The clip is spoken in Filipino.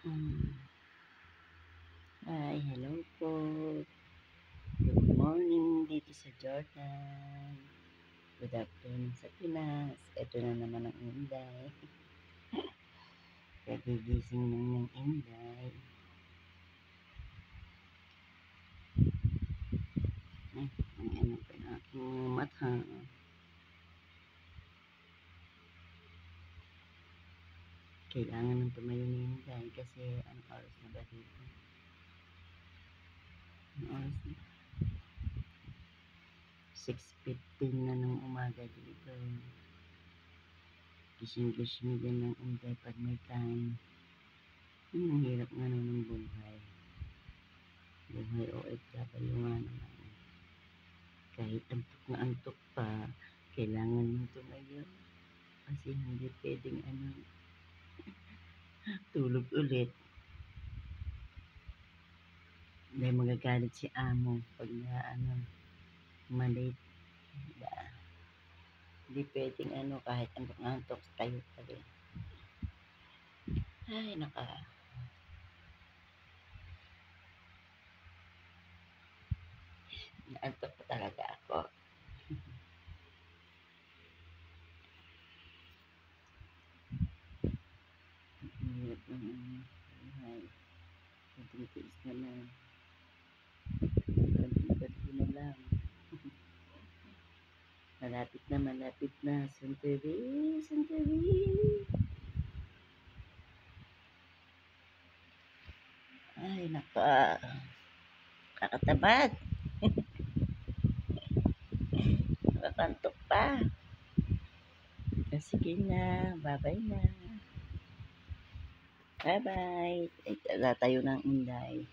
Hi, hello po. Good morning dito sa Jordan. Good afternoon sa Pinas. Ito na naman ang Inday. Kagigising lang ng Inday. Ay, ang ano pa na aking mata. Kailangan ng tumayo ni Inday kasi anong oras na ba dito? Anong oras na? 6:15 na ng umaga dito. Gising-gising din ng Inday pag may time. Ang hirap nga ng buhay. Buhay OFW nga naman. Kahit antok pa, kailangan mong tumayo. Kasi hindi pwedeng tulog ulit. Hindi magagalit si amo pag malate. Diba? Hindi pwedeng kahit antok tayo pa rin. Ay, naantok pa talaga ako. Hirap ng buhay. Konting-tiis na lang. Konting-konti na lang. Malapit na. Suntubi. Ay, kakatamad. Nakakantok pa. Sige na. Bye-bye na. Bye-bye. Tatayo ng Inday.